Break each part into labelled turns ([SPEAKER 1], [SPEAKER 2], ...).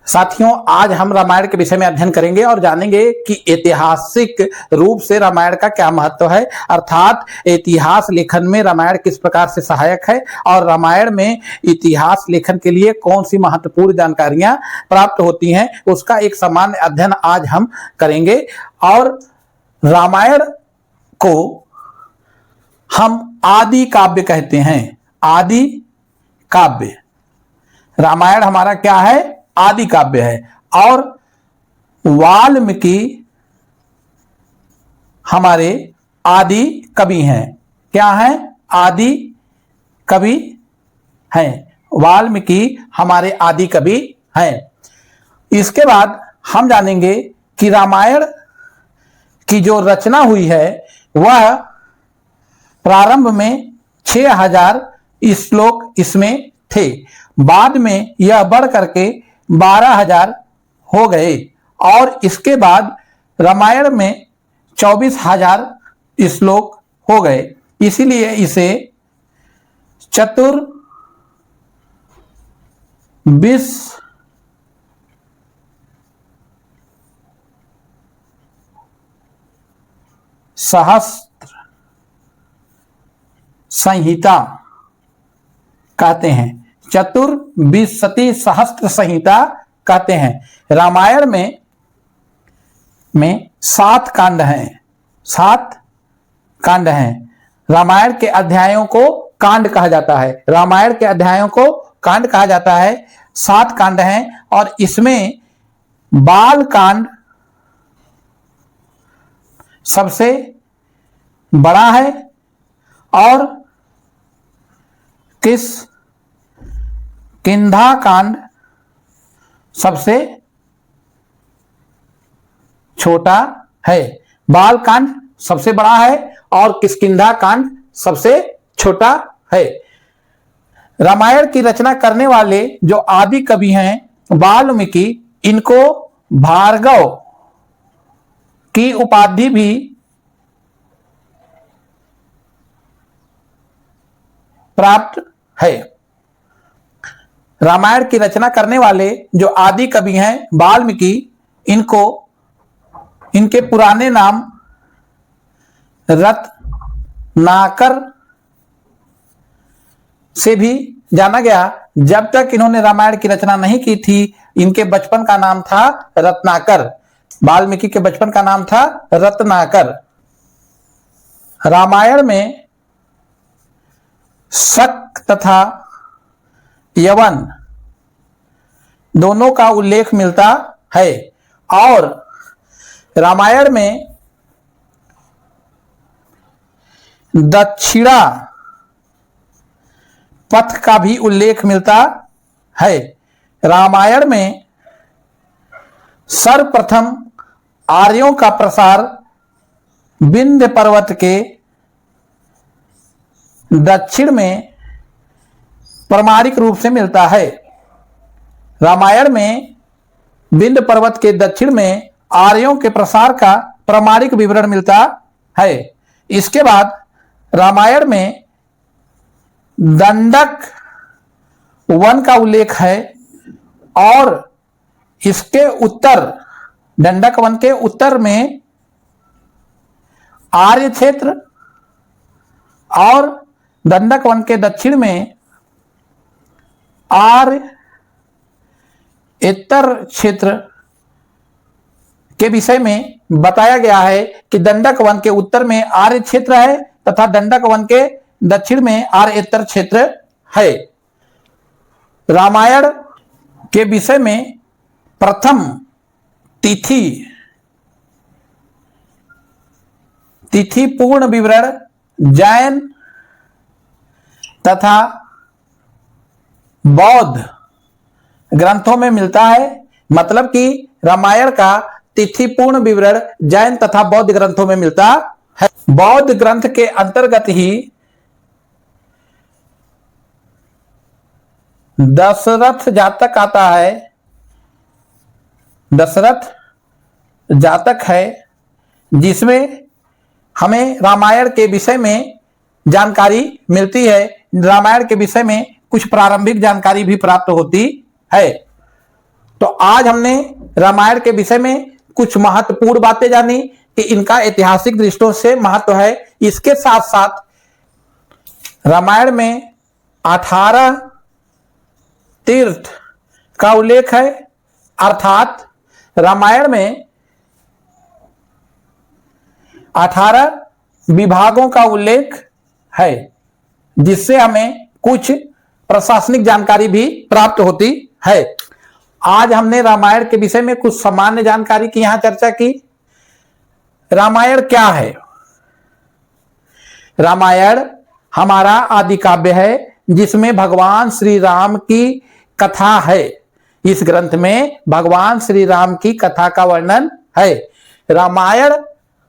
[SPEAKER 1] साथियों, आज हम रामायण के विषय में अध्ययन करेंगे और जानेंगे कि ऐतिहासिक रूप से रामायण का क्या महत्व है, अर्थात इतिहास लेखन में रामायण किस प्रकार से सहायक है और रामायण में इतिहास लेखन के लिए कौन सी महत्वपूर्ण जानकारियां प्राप्त होती हैं, उसका एक सामान्य अध्ययन आज हम करेंगे। और रामायण को हम आदि काव्य कहते हैं। आदि काव्य, रामायण हमारा क्या है? आदि काव्य है। और वाल्मीकि हमारे आदि कवि हैं। क्या हैं? आदि कवि हैं। वाल्मीकि हमारे आदि कवि हैं। इसके बाद हम जानेंगे कि रामायण की जो रचना हुई है वह प्रारंभ में 6000 श्लोक इसमें थे, बाद में यह बढ़ करके 12000 हो गए और इसके बाद रामायण में 24000 श्लोक हो गए। इसीलिए इसे चतुर्विश सहस्त्र संहिता कहते हैं। चतुर्विंशति सहस्त्र संहिता कहते हैं। रामायण में 7 कांड हैं। 7 कांड हैं। रामायण के अध्यायों को कांड कहा जाता है। रामायण के अध्यायों को कांड कहा जाता है। 7 कांड हैं और इसमें बाल कांड सबसे बड़ा है और किष्किंधा कांड सबसे छोटा है। बाल कांड सबसे बड़ा है और किष्किंधा कांड सबसे छोटा है। रामायण की रचना करने वाले जो आदि कवि हैं वाल्मीकि, इनको भार्गव की उपाधि भी प्राप्त है। रामायण की रचना करने वाले जो आदि कवि हैं वाल्मीकि, इनके पुराने नाम रत्नाकर से भी जाना गया। जब तक इन्होंने रामायण की रचना नहीं की थी, इनके बचपन का नाम था रत्नाकर। वाल्मीकि के बचपन का नाम था रत्नाकर। रामायण में शक तथा यवन दोनों का उल्लेख मिलता है और रामायण में दक्षिणा पथ का भी उल्लेख मिलता है। रामायण में सर्वप्रथम आर्यों का प्रसार विंध्य पर्वत के दक्षिण में प्रामाणिक रूप से मिलता है। रामायण में विंध्य पर्वत के दक्षिण में आर्यों के प्रसार का प्रामाणिक विवरण मिलता है। इसके बाद रामायण में दंडक वन का उल्लेख है और इसके उत्तर, दंडक वन के उत्तर में आर्य क्षेत्र और दंडक वन के दक्षिण में आर्येतर क्षेत्र के विषय में बताया गया है कि दंडक वन के उत्तर में आर्य क्षेत्र है तथा दंडक वन के दक्षिण में आर्येतर क्षेत्र है। रामायण के विषय में प्रथम तिथि पूर्ण विवरण जैन तथा बौद्ध ग्रंथों में मिलता है। मतलब कि रामायण का तिथि पूर्ण विवरण जैन तथा बौद्ध ग्रंथों में मिलता है। बौद्ध ग्रंथ के अंतर्गत ही दशरथ जातक आता है। दशरथ जातक है जिसमें हमें रामायण के विषय में जानकारी मिलती है। रामायण के विषय में कुछ प्रारंभिक जानकारी भी प्राप्त होती है। तो आज हमने रामायण के विषय में कुछ महत्वपूर्ण बातें जानी कि इनका ऐतिहासिक दृष्टियों से महत्व है। इसके साथ साथ रामायण में 18 तीर्थ का उल्लेख है, अर्थात रामायण में 18 विभागों का उल्लेख है, जिससे हमें कुछ प्रशासनिक जानकारी भी प्राप्त होती है। आज हमने रामायण के विषय में कुछ सामान्य जानकारी की यहां चर्चा की। रामायण क्या है? रामायण हमारा आदि काव्य है, जिसमें भगवान श्री राम की कथा है। इस ग्रंथ में भगवान श्री राम की कथा का वर्णन है। रामायण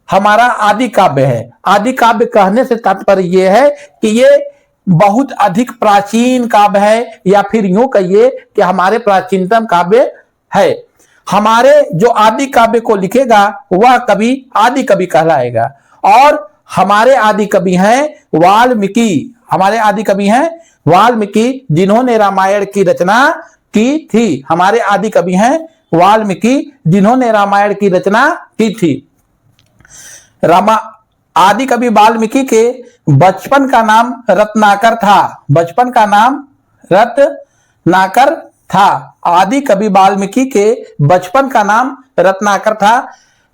[SPEAKER 1] हमारा आदि काव्य है। आदि काव्य कहने से तात्पर्य यह है कि ये बहुत अधिक प्राचीन काव्य है, या फिर यूं कहिए कि हमारे प्राचीनतम काव्य है। हमारे जो आदि काव्य को लिखेगा वह कवि आदि कवि कहलाएगा, और हमारे आदि कवि हैं वाल्मीकि। हमारे आदि कवि हैं वाल्मीकि, जिन्होंने रामायण की रचना की थी। हमारे आदि कवि हैं वाल्मीकि, जिन्होंने रामायण की रचना की थी। आदि कवि वाल्मीकि के बचपन का नाम रत्नाकर था। बचपन का नाम रत्नाकर था। आदि कवि वाल्मीकि के बचपन का नाम रत्नाकर था।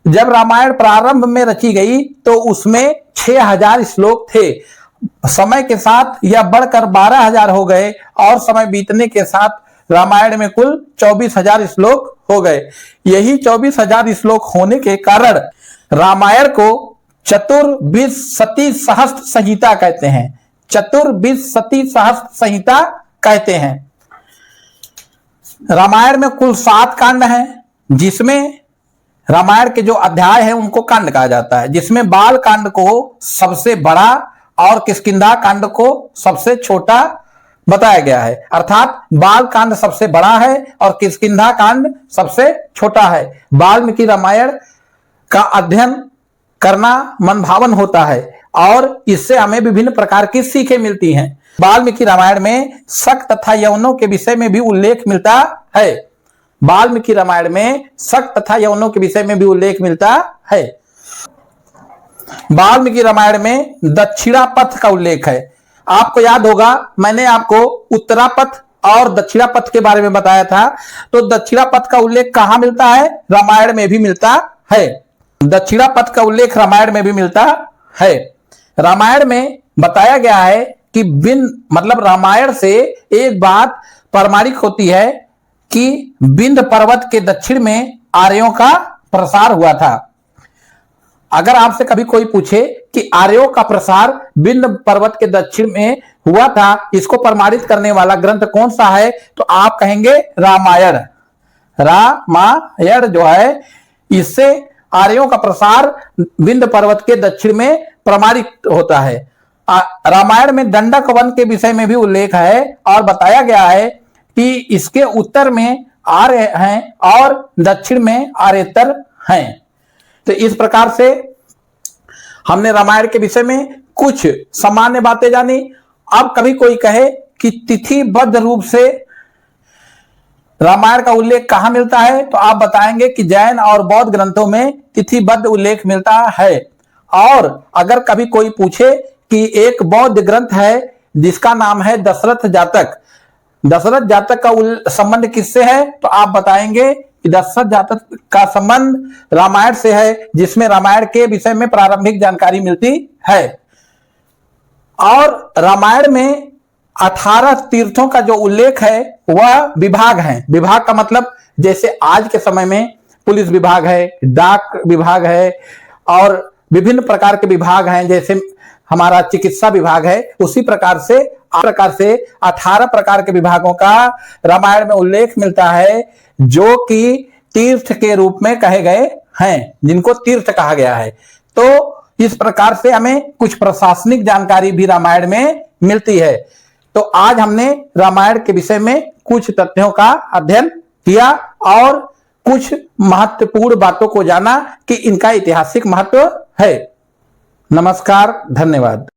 [SPEAKER 1] जब रामायण प्रारंभ में रची गई तो उसमें 6000 श्लोक थे। समय के साथ यह बढ़कर 12000 हो गए, और समय बीतने के साथ रामायण में कुल 24000 श्लोक हो गए। यही 24000 श्लोक होने के कारण रामायण को चतुर्विंशति सहस्त्र संहिता कहते हैं। चतुर्विंशति सहस्त्र संहिता कहते हैं। रामायण में कुल 7 कांड हैं, जिसमें रामायण के जो अध्याय हैं उनको कांड कहा जाता है, जिसमें बाल कांड को सबसे बड़ा और किष्किंधा कांड को सबसे छोटा बताया गया है। अर्थात बाल कांड सबसे बड़ा है और किष्किंधा कांड सबसे छोटा है। वाल्मीकि रामायण का अध्ययन करना मनभावन होता है, और इससे हमें विभिन्न प्रकार की सीखें मिलती हैं। वाल्मीकि रामायण में शक तथा यवनों के विषय में भी उल्लेख मिलता है। वाल्मीकि रामायण में शक तथा यवनों के विषय में भी उल्लेख मिलता है। वाल्मीकि रामायण में दक्षिणापथ का उल्लेख है। आपको याद होगा, मैंने आपको उत्तरापथ और दक्षिणापथ के बारे में बताया था। तो दक्षिणापथ का उल्लेख कहां मिलता है? रामायण में भी मिलता है। दक्षिणापथ का उल्लेख रामायण में भी मिलता है। रामायण में बताया गया है कि मतलब रामायण से एक बात प्रमाणित होती है कि विंध्य पर्वत के दक्षिण में आर्यों का प्रसार हुआ था। अगर आपसे कभी कोई पूछे कि आर्यों का प्रसार विंध्य पर्वत के दक्षिण में हुआ था, इसको प्रमाणित करने वाला ग्रंथ कौन सा है, तो आप कहेंगे रामायण। रामायण जो है, इससे आर्यों का प्रसार विंध्य पर्वत के दक्षिण में प्रमाणित होता है। रामायण में दंडक वन के विषय में भी उल्लेख है, और बताया गया है कि इसके उत्तर में आर्य हैं और दक्षिण में आर्येतर हैं। तो इस प्रकार से हमने रामायण के विषय में कुछ सामान्य बातें जानी। अब कभी कोई कहे कि तिथिबद्ध रूप से रामायण का उल्लेख कहां मिलता है, तो आप बताएंगे कि जैन और बौद्ध ग्रंथों में तिथिबद्ध उल्लेख मिलता है। और अगर कभी कोई पूछे कि एक बौद्ध ग्रंथ है जिसका नाम है दशरथ जातक, दशरथ जातक का संबंध किससे है, तो आप बताएंगे कि दशरथ जातक का संबंध रामायण से है, जिसमें रामायण के विषय में प्रारंभिक जानकारी मिलती है। और रामायण में 18 तीर्थों का जो उल्लेख है वह विभाग है। विभाग का मतलब जैसे आज के समय में पुलिस विभाग है, डाक विभाग है, और विभिन्न प्रकार के विभाग हैं, जैसे हमारा चिकित्सा विभाग है, उसी प्रकार से 18 प्रकार के विभागों का रामायण में उल्लेख मिलता है, जो कि तीर्थ के रूप में कहे गए हैं, जिनको तीर्थ कहा गया है। तो इस प्रकार से हमें कुछ प्रशासनिक जानकारी भी रामायण में मिलती है। तो आज हमने रामायण के विषय में कुछ तथ्यों का अध्ययन किया और कुछ महत्वपूर्ण बातों को जाना कि इनका ऐतिहासिक महत्व है। नमस्कार, धन्यवाद।